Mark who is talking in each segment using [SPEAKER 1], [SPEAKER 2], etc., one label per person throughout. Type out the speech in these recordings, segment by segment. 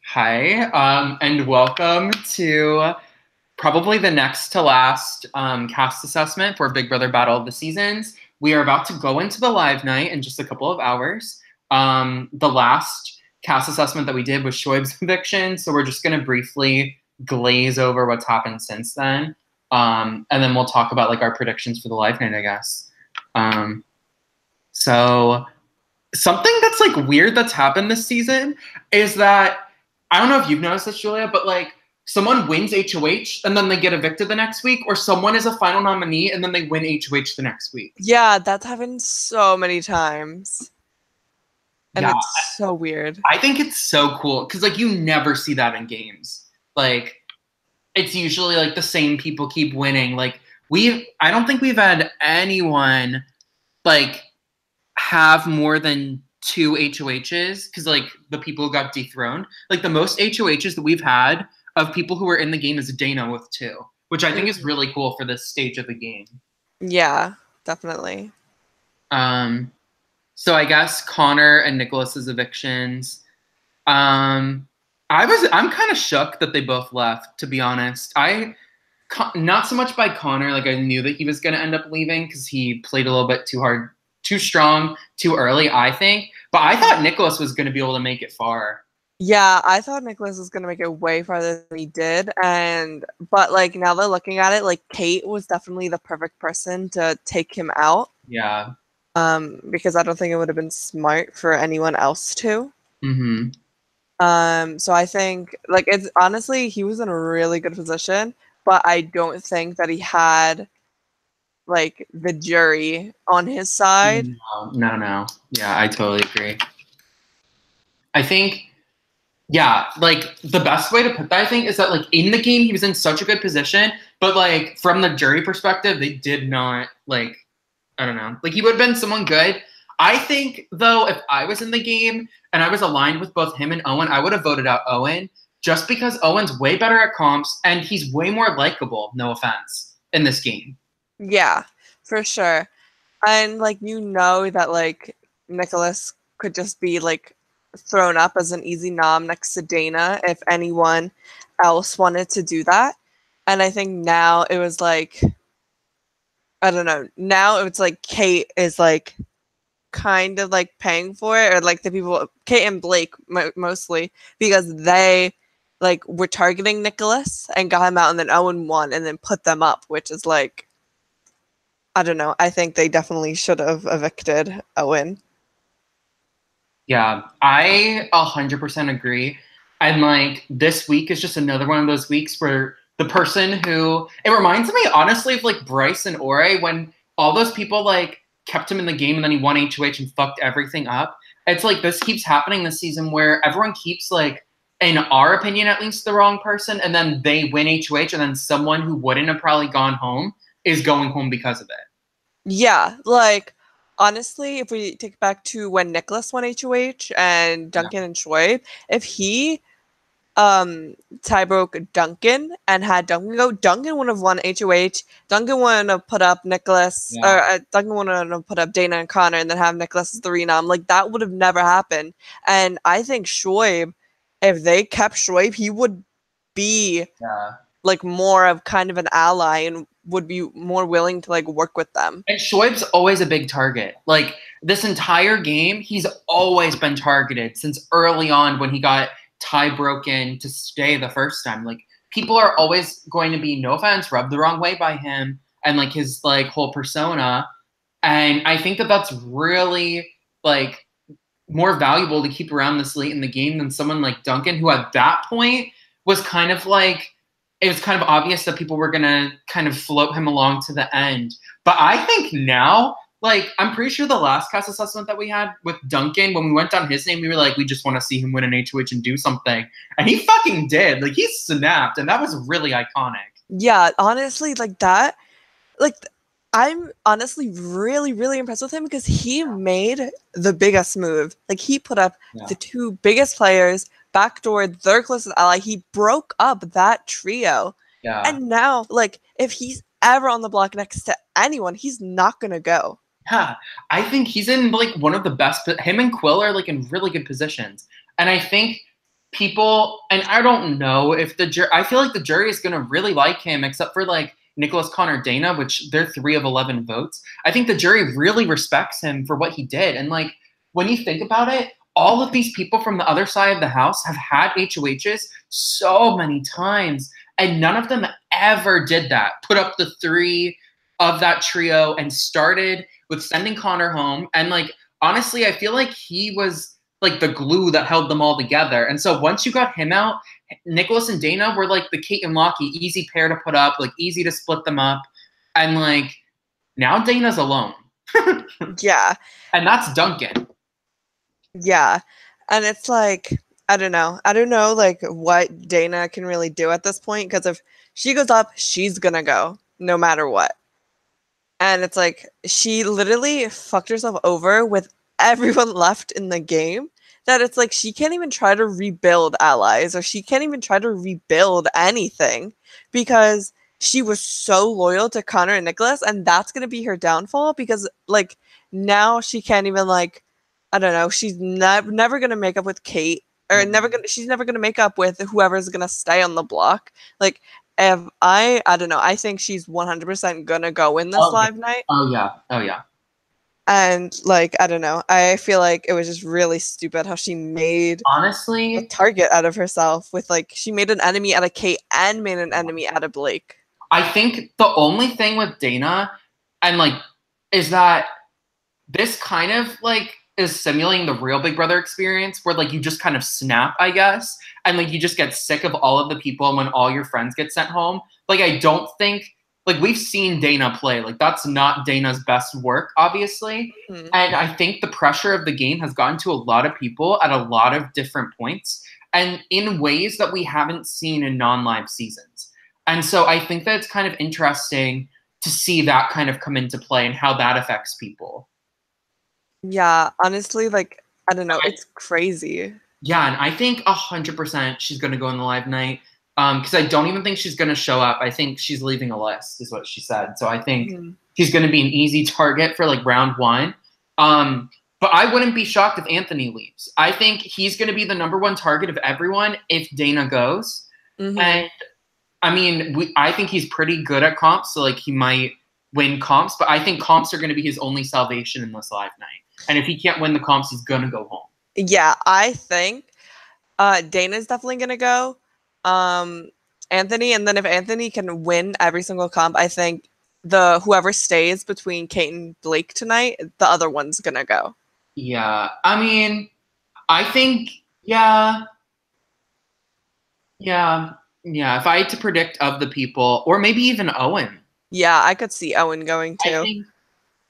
[SPEAKER 1] Hi, and welcome to probably the next to last cast assessment for Big Brother Battle of the Seasons. We are about to go into the live night in just a couple of hours. The last cast assessment that we did was Shoaib's eviction, so we're just going to briefly glaze over what's happened since then, and then we'll talk about like our predictions for the live night, I guess. So something that's like weird that's happened this season is that I don't know if you've noticed this, Julia, but like someone wins HOH and then they get evicted the next week, or someone is a final nominee and then they win HOH the next week.
[SPEAKER 2] Yeah, that's happened so many times. And it's so weird.
[SPEAKER 1] I think it's so cool because like you never see that in games. Like it's usually like the same people keep winning. Like I don't think we've had anyone like have more than 2 HOHs because like the people who got dethroned. Like the most HOHs that we've had of people who were in the game is Dana with 2, which I think is really cool for this stage of the game.
[SPEAKER 2] Yeah, definitely.
[SPEAKER 1] So I guess Connor and Nicholas's evictions. I'm kind of shook that they both left, to be honest. Not so much by Connor, like I knew that he was going to end up leaving because he played a little bit too hard, too strong, too early, I think. But I thought Nicholas was going to be able to make it far.
[SPEAKER 2] Yeah, I thought Nicholas was going to make it way farther than he did. But like now they're looking at it, like Kate was definitely the perfect person to take him out.
[SPEAKER 1] Yeah.
[SPEAKER 2] Because I don't think it would have been smart for anyone else to.
[SPEAKER 1] Mm-hmm.
[SPEAKER 2] So I think like it's honestly he was in a really good position, but I don't think that he had like the jury on his side.
[SPEAKER 1] No. Yeah, I totally agree. I think, yeah, like the best way to put that, I think, is that like in the game he was in such a good position, but like from the jury perspective, they did not like, I don't know, like he would have been someone good. I think though, if I was in the game and I was aligned with both him and Owen, I would have voted out Owen just because Owen's way better at comps and he's way more likable, no offense, in this game.
[SPEAKER 2] Yeah, for sure. And like that like Nicholas could just be like thrown up as an easy nom next to Dana if anyone else wanted to do that. And I think now it was like I don't know. Now it's like Kate is like kind of like paying for it, or like the people Kate and Blake mostly because they like were targeting Nicholas and got him out, and then Owen won and then put them up, which is like I don't know. I think they definitely should have evicted Owen.
[SPEAKER 1] Yeah, I 100% agree. And like this week is just another one of those weeks where the person who it reminds me honestly of like Bryce and Ore when all those people like kept him in the game and then he won HOH and fucked everything up. It's like this keeps happening this season where everyone keeps like, in our opinion at least, the wrong person, and then they win HOH, and then someone who wouldn't have probably gone home is going home because of it.
[SPEAKER 2] Yeah, like honestly, if we take back to when Nicholas won HOH and Duncan and Shoaib, if he tie broke Duncan and had Duncan go, Duncan would have won HOH. Duncan wouldn't have put up Nicholas, or Duncan wouldn't have put up Dana and Connor and then have Nicholas as the renom. Like that would have never happened. And I think Shoaib, if they kept Shoaib, he would be like more of kind of an ally and would be more willing to like work with them.
[SPEAKER 1] And Shoaib's always a big target. Like this entire game, he's always been targeted since early on when he got tie broken to stay the first time. Like people are always going to be, no offense, rubbed the wrong way by him and like his like whole persona. And I think that that's really like more valuable to keep around this late in the game than someone like Duncan, who at that point was kind of like, it was kind of obvious that people were going to kind of float him along to the end. But I think now, like, I'm pretty sure the last cast assessment that we had with Duncan, when we went down his name, we were like, we just want to see him win an HOH and do something. And he fucking did. Like, he snapped, and that was really iconic.
[SPEAKER 2] Yeah, honestly, like that, like, I'm honestly really, really impressed with him because he made the biggest move. Like, he put up the 2 biggest players, backdoored their closest ally. He broke up that trio.
[SPEAKER 1] Yeah.
[SPEAKER 2] And now, like, if he's ever on the block next to anyone, he's not going to go.
[SPEAKER 1] Yeah, I think he's in like one of the best. Him and Quill are like in really good positions, and I think people, and I don't know if the jury, I feel like the jury is going to really like him, except for like Nicholas, Connor, Dana, which they're 3 of 11 votes. I think the jury really respects him for what he did. And like, when you think about it, all of these people from the other side of the house have had HOHs so many times, and none of them ever did that. Put up the 3 of that trio and started with sending Connor home. And like, honestly, I feel like he was like the glue that held them all together. And so once you got him out, Nicholas and Dana were like the Kate and Lockie, easy pair to put up, like easy to split them up. And like, now Dana's alone.
[SPEAKER 2] Yeah.
[SPEAKER 1] And that's Duncan.
[SPEAKER 2] Yeah. And it's like, I don't know. I don't know like what Dana can really do at this point, because if she goes up, she's gonna go no matter what. And it's like she literally fucked herself over with everyone left in the game, that it's like she can't even try to rebuild allies, or she can't even try to rebuild anything, because she was so loyal to Connor and Nicholas, and that's going to be her downfall, because like now she can't even like, I don't know, she's never going to make up with Kate, or she's never going to make up with whoever's going to stay on the block. Like, if I don't know, I think she's 100% going to go in this live night.
[SPEAKER 1] Oh yeah.
[SPEAKER 2] And like, I don't know, I feel like it was just really stupid how she made
[SPEAKER 1] honestly
[SPEAKER 2] a target out of herself, with like, she made an enemy out of Kate and made an enemy out of Blake.
[SPEAKER 1] I think the only thing with Dana and like is that this kind of like is simulating the real Big Brother experience, where like you just kind of snap, I guess, and like you just get sick of all of the people, and when all your friends get sent home. Like, I don't think, like, we've seen Dana play. Like, that's not Dana's best work, obviously. Mm-hmm. And I think the pressure of the game has gotten to a lot of people at a lot of different points, and in ways that we haven't seen in non-live seasons. And so I think that it's kind of interesting to see that kind of come into play and how that affects people.
[SPEAKER 2] Yeah, honestly, like, I don't know, it's crazy.
[SPEAKER 1] Yeah, and I think 100% she's going to go on the live night. Because I don't even think she's going to show up. I think she's leaving a list, is what she said. So I think she's going to be an easy target for like round 1. But I wouldn't be shocked if Anthony leaves. I think he's going to be the #1 target of everyone if Dana goes. Mm-hmm. And I mean, I think he's pretty good at comps, so like he might win comps. But I think comps are going to be his only salvation in this live night. And if he can't win the comps, he's going to go home.
[SPEAKER 2] Yeah, I think Dana's definitely going to go. Anthony, and then if Anthony can win every single comp, I think whoever stays between Kate and Blake tonight, the other one's gonna go.
[SPEAKER 1] Yeah, I mean, I think yeah. If I had to predict of the people, or maybe even Owen.
[SPEAKER 2] Yeah, I could see Owen going too.
[SPEAKER 1] I think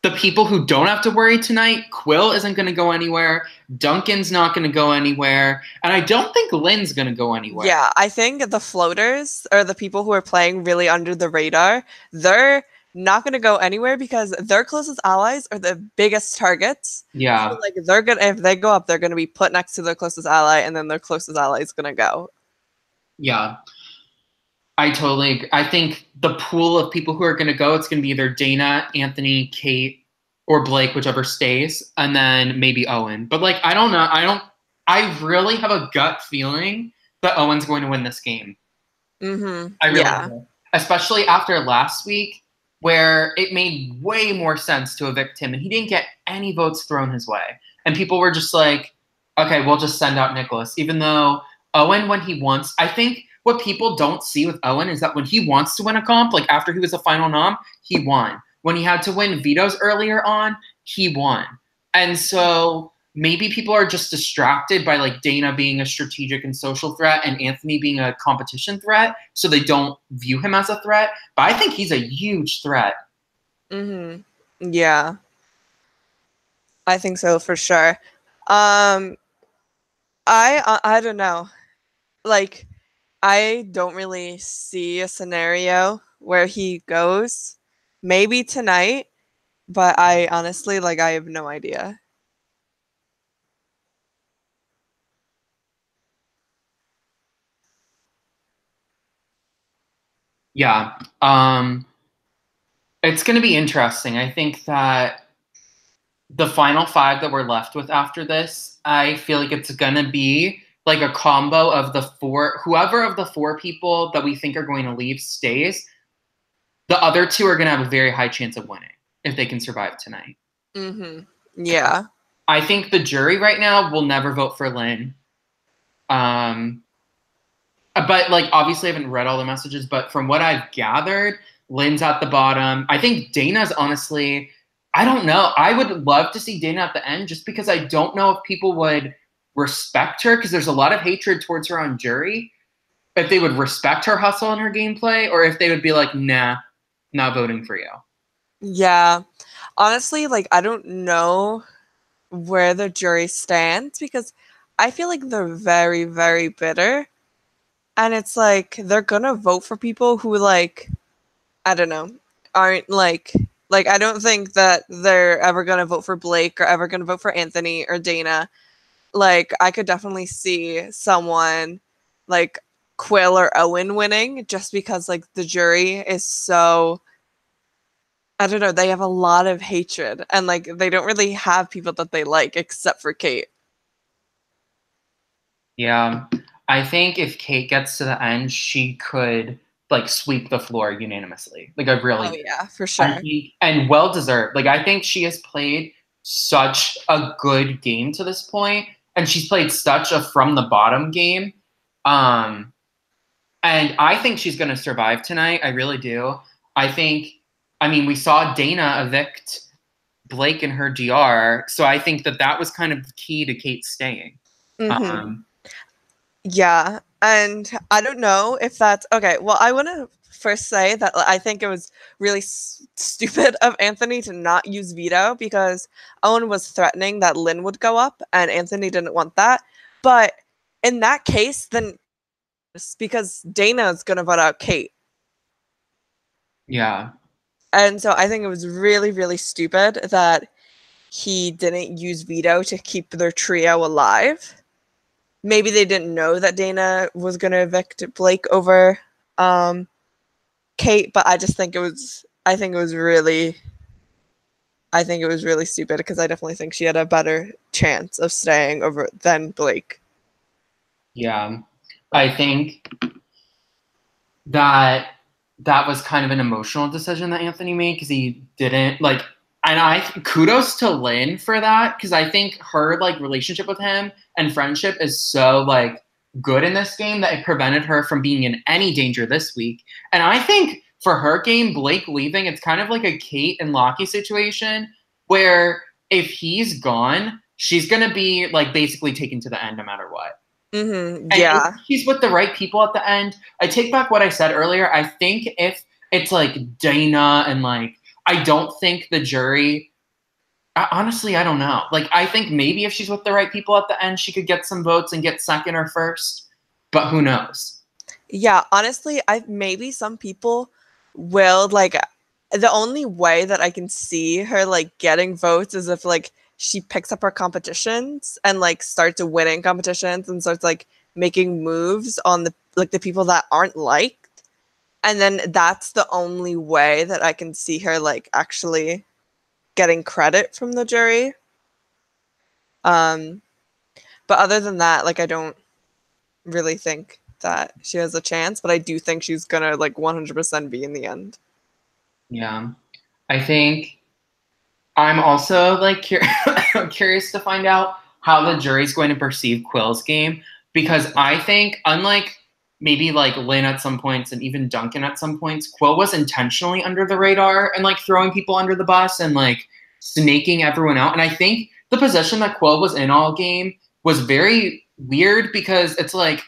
[SPEAKER 1] the people who don't have to worry tonight, Quill isn't going to go anywhere. Duncan's not going to go anywhere. And I don't think Lynn's going to go anywhere.
[SPEAKER 2] Yeah, I think the floaters, or the people who are playing really under the radar, they're not going to go anywhere, because their closest allies are the biggest targets.
[SPEAKER 1] Yeah.
[SPEAKER 2] So, like, they're gonna, if they go up, they're going to be put next to their closest ally, and then their closest ally is going to go.
[SPEAKER 1] Yeah. I totally agree. I think the pool of people who are going to go, it's going to be either Dana, Anthony, Kate, or Blake, whichever stays, and then maybe Owen. But like, I don't know. I really have a gut feeling that Owen's going to win this game.
[SPEAKER 2] Mm-hmm.
[SPEAKER 1] I really do. Especially after last week, where it made way more sense to evict him, and he didn't get any votes thrown his way. And people were just like, okay, we'll just send out Nicholas. Even though Owen, when he wants, I think what people don't see with Owen is that when he wants to win a comp, like after he was a final nom, he won. When he had to win vetoes earlier on, he won. And so maybe people are just distracted by like Dana being a strategic and social threat and Anthony being a competition threat, so they don't view him as a threat. But I think he's a huge threat.
[SPEAKER 2] Mm-hmm. Yeah. I think so, for sure. I don't know. Like, I don't really see a scenario where he goes. Maybe tonight, but I honestly, like, I have no idea.
[SPEAKER 1] Yeah. It's going to be interesting. I think that the final 5 that we're left with after this, I feel like it's going to be like a combo of the four, whoever of the four people that we think are going to leave stays, the other two are going to have a very high chance of winning if they can survive tonight.
[SPEAKER 2] Yeah.
[SPEAKER 1] I think the jury right now will never vote for Lynn. But like obviously I haven't read all the messages, but from what I've gathered, Lynn's at the bottom. I think Dana's honestly, I don't know. I would love to see Dana at the end just because I don't know if people would respect her because there's a lot of hatred towards her on jury. If they would respect her hustle and her gameplay, or if they would be like, nah, not voting for you.
[SPEAKER 2] Yeah. Honestly, like I don't know where the jury stands because I feel like they're very, very bitter. And it's like they're gonna vote for people who like I don't know, aren't like I don't think that they're ever gonna vote for Blake or ever gonna vote for Anthony or Dana. Like I could definitely see someone like Quill or Owen winning just because like the jury is so I don't know, they have a lot of hatred and like they don't really have people that they like except for Kate.
[SPEAKER 1] Yeah. I think if Kate gets to the end, she could like sweep the floor unanimously. Like I really
[SPEAKER 2] Oh yeah, for
[SPEAKER 1] I
[SPEAKER 2] sure.
[SPEAKER 1] think, and well deserved. Like I think she has played such a good game to this point, and she's played such a from the bottom game. Um, and I think she's going to survive tonight. I really do. I think. I mean, we saw Dana evict Blake in her DR, so I think that that was kind of the key to Kate staying. Um,
[SPEAKER 2] Yeah, and I don't know if that's okay. Well, I want to first say that I think it was really stupid of Anthony to not use veto because Owen was threatening that Lynn would go up, and Anthony didn't want that. But in that case, then because Dana is going to vote out Kate.
[SPEAKER 1] yeah.
[SPEAKER 2] And so I think it was really, really stupid that he didn't use veto to keep their trio alive. Maybe they didn't know that Dana was going to evict Blake over Kate, but I just think it was. I think it was really stupid because I definitely think she had a better chance of staying over than Blake.
[SPEAKER 1] Yeah. I think that that was kind of an emotional decision that Anthony made because he didn't like, and I kudos to Lynn for that because I think her like relationship with him and friendship is so like good in this game that it prevented her from being in any danger this week. And I think for her game, Blake leaving, it's kind of like a Kate and Lockie situation where if he's gone, she's gonna be like basically taken to the end no matter what. And if
[SPEAKER 2] Yeah.
[SPEAKER 1] she's with the right people at the end, I take back what I said earlier. I think if it's like Dana and like, I don't think the jury, honestly, I don't know. Like, I think maybe if she's with the right people at the end, she could get some votes and get second or first, but who knows?
[SPEAKER 2] Yeah, honestly, I maybe some people will like the only way that I can see her like getting votes is if like she picks up her competitions and like starts winning competitions and starts like making moves on the people that aren't liked. And then that's the only way that I can see her like actually getting credit from the jury. But other than that, like I don't really think that she has a chance, but I do think she's gonna like 100% be in the end.
[SPEAKER 1] Yeah. I think I'm also like curious to find out how the jury's going to perceive Quill's game because I think unlike maybe like Lynn at some points and even Duncan at some points, Quill was intentionally under the radar and like throwing people under the bus and like snaking everyone out. And I think the position that Quill was in all game was very weird because it's like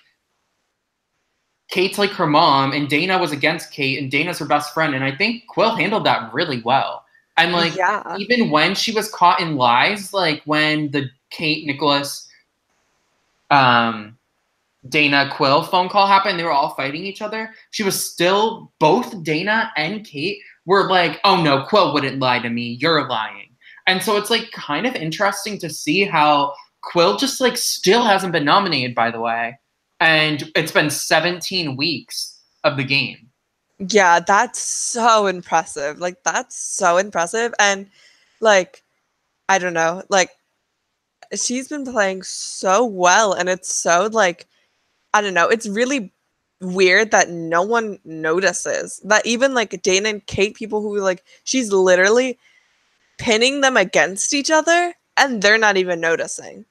[SPEAKER 1] Kate's like her mom and Dana was against Kate and Dana's her best friend. And I think Quill handled that really well. And like
[SPEAKER 2] Yeah.
[SPEAKER 1] even when she was caught in lies, like when the Kate, Nicholas, Dana, Quill phone call happened, they were all fighting each other. She was still, both Dana and Kate were like, oh no, Quill wouldn't lie to me. You're lying. And so it's like kind of interesting to see how Quill just like still hasn't been nominated, by the way. And it's been 17 weeks of the game.
[SPEAKER 2] Yeah, that's so impressive. Like that's so impressive. And like I don't know, like she's been playing so well, and it's so like, I don't know, it's really weird that no one notices that. Even like Dana and Kate, people who like, she's literally pinning them against each other and they're not even noticing.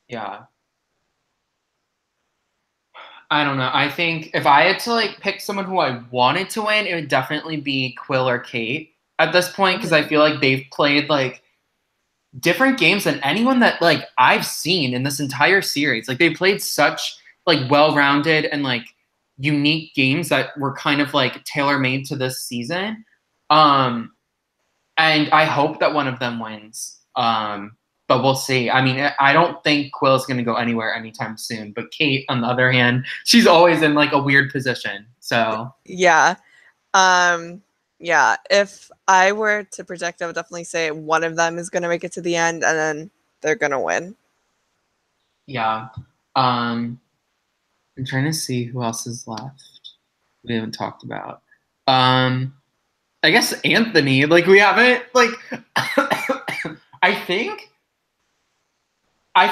[SPEAKER 1] Yeah. I don't know. I think if I had to like pick someone who I wanted to win, it would definitely be Quill or Kate at this point, because I feel like they've played like different games than anyone that like I've seen in this entire series. Like they played such like well-rounded and like unique games that were kind of like tailor-made to this season. Um and I hope that one of them wins. But we'll see. I mean, I don't think Quill is going to go anywhere anytime soon. But Kate, on the other hand, she's always in like a weird position. So
[SPEAKER 2] Yeah. Yeah. If I were to project, I would definitely say one of them is going to make it to the end, and then they're going to win.
[SPEAKER 1] yeah. I'm trying to see who else is left. We haven't talked about. I guess Anthony. Like we haven't like. I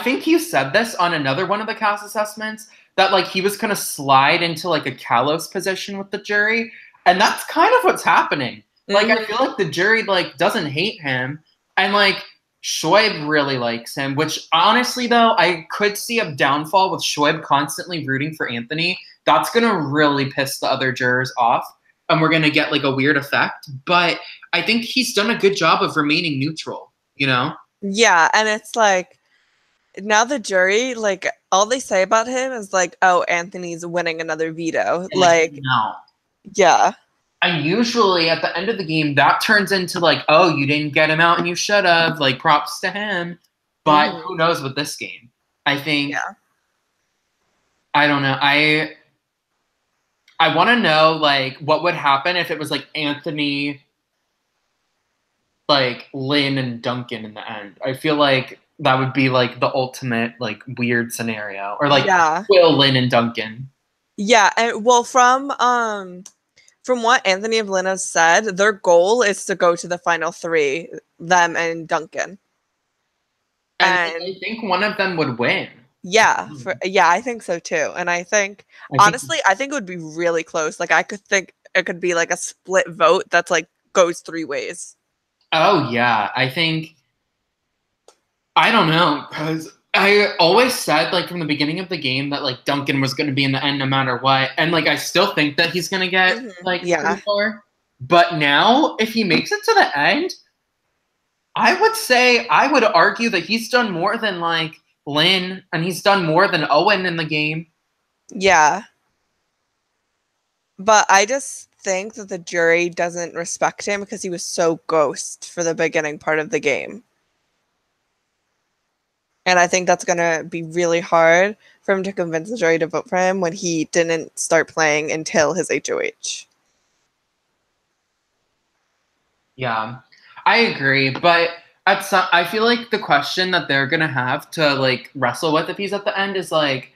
[SPEAKER 1] think you said this on another one of the cast assessments that like he was gonna slide into like a Kalos position with the jury, and that's kind of what's happening. Like I feel like the jury like doesn't hate him, and like Shoaib really likes him. Which honestly though, I could see a downfall with Shoaib constantly rooting for Anthony. That's gonna really piss the other jurors off, and we're gonna get like a weird effect. But I think he's done a good job of remaining neutral. You know?
[SPEAKER 2] Yeah, and it's like, now the jury, like, all they say about him is like, oh, Anthony's winning another veto.
[SPEAKER 1] And,
[SPEAKER 2] like,
[SPEAKER 1] no.
[SPEAKER 2] Yeah.
[SPEAKER 1] And usually at the end of the game, that turns into like, oh, you didn't get him out and you should have. Like, props to him. But who knows with this game? I think.
[SPEAKER 2] Yeah.
[SPEAKER 1] I don't know. I want to know like what would happen if it was like Anthony, like Lynn and Duncan in the end. I feel like that would be like the ultimate like weird scenario, or like Will, Lynn, and Duncan.
[SPEAKER 2] Yeah, and well, from what Anthony and Lynn has said, their goal is to go to the final three, them and Duncan.
[SPEAKER 1] And I think one of them would win.
[SPEAKER 2] Yeah, I think so too. And I think honestly, I think it would be really close. Like I could think it could be like a split vote that's like goes three ways.
[SPEAKER 1] Oh yeah, I think I don't know, because I always said like from the beginning of the game that like Duncan was going to be in the end no matter what, and like I still think that he's going to get like far. But now, if he makes it to the end, I would argue that he's done more than like Lynn, and he's done more than Owen in the game.
[SPEAKER 2] Yeah. But I just think that the jury doesn't respect him because he was so ghost for the beginning part of the game. And I think that's going to be really hard for him to convince the jury to vote for him when he didn't start playing until his HOH.
[SPEAKER 1] Yeah, I agree. But I feel like the question that they're going to have to like wrestle with if he's at the end is like,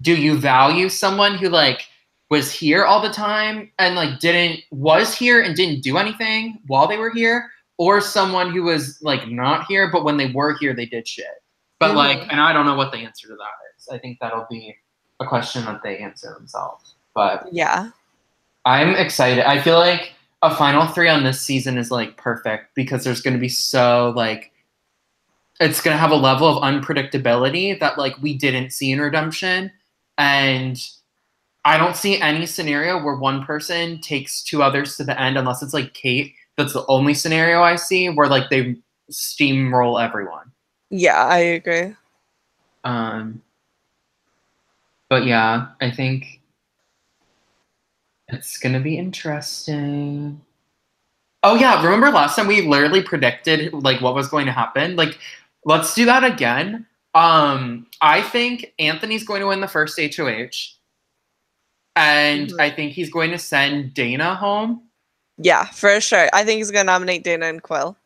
[SPEAKER 1] do you value someone who like was here all the time and like was here and didn't do anything while they were here, or someone who was like not here, but when they were here, they did shit? But like, and I don't know what the answer to that is. I think that'll be a question that they answer themselves. But
[SPEAKER 2] yeah,
[SPEAKER 1] I'm excited. I feel like a final three on this season is like perfect because there's going to be so like, it's going to have a level of unpredictability that like we didn't see in Redemption. And I don't see any scenario where one person takes two others to the end unless it's like Kate. That's the only scenario I see where like they steamroll everyone.
[SPEAKER 2] Yeah, I agree.
[SPEAKER 1] But yeah, I think it's gonna be interesting. Oh yeah, remember last time we literally predicted like what was going to happen? Like, let's do that again. I think Anthony's going to win the first HOH. And I think he's going to send Dana home.
[SPEAKER 2] Yeah, for sure. I think he's going to nominate Dana and Quill.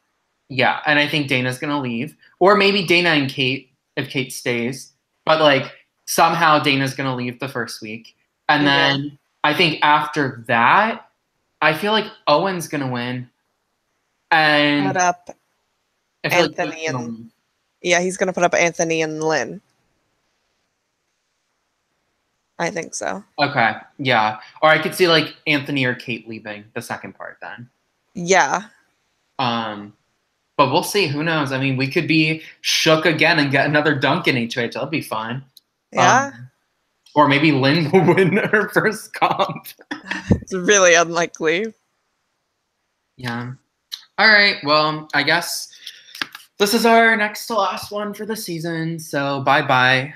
[SPEAKER 1] Yeah, and I think Dana's going to leave. Or maybe Dana and Kate, if Kate stays. But, like, somehow Dana's going to leave the first week. And then I think after that, I feel like Owen's going to win. And
[SPEAKER 2] Shut up,
[SPEAKER 1] I feel
[SPEAKER 2] Anthony.
[SPEAKER 1] like
[SPEAKER 2] Yeah, he's gonna put up Anthony and Lynn. I think so.
[SPEAKER 1] Okay, yeah. Or I could see like Anthony or Kate leaving the second part then.
[SPEAKER 2] Yeah.
[SPEAKER 1] But we'll see. Who knows? I mean, we could be shook again and get another dunk in HOH. That'll be fun.
[SPEAKER 2] Yeah.
[SPEAKER 1] Or maybe Lynn will win her first comp.
[SPEAKER 2] It's really unlikely.
[SPEAKER 1] Yeah. All right. Well, I guess this is our next to last one for the season. So bye bye.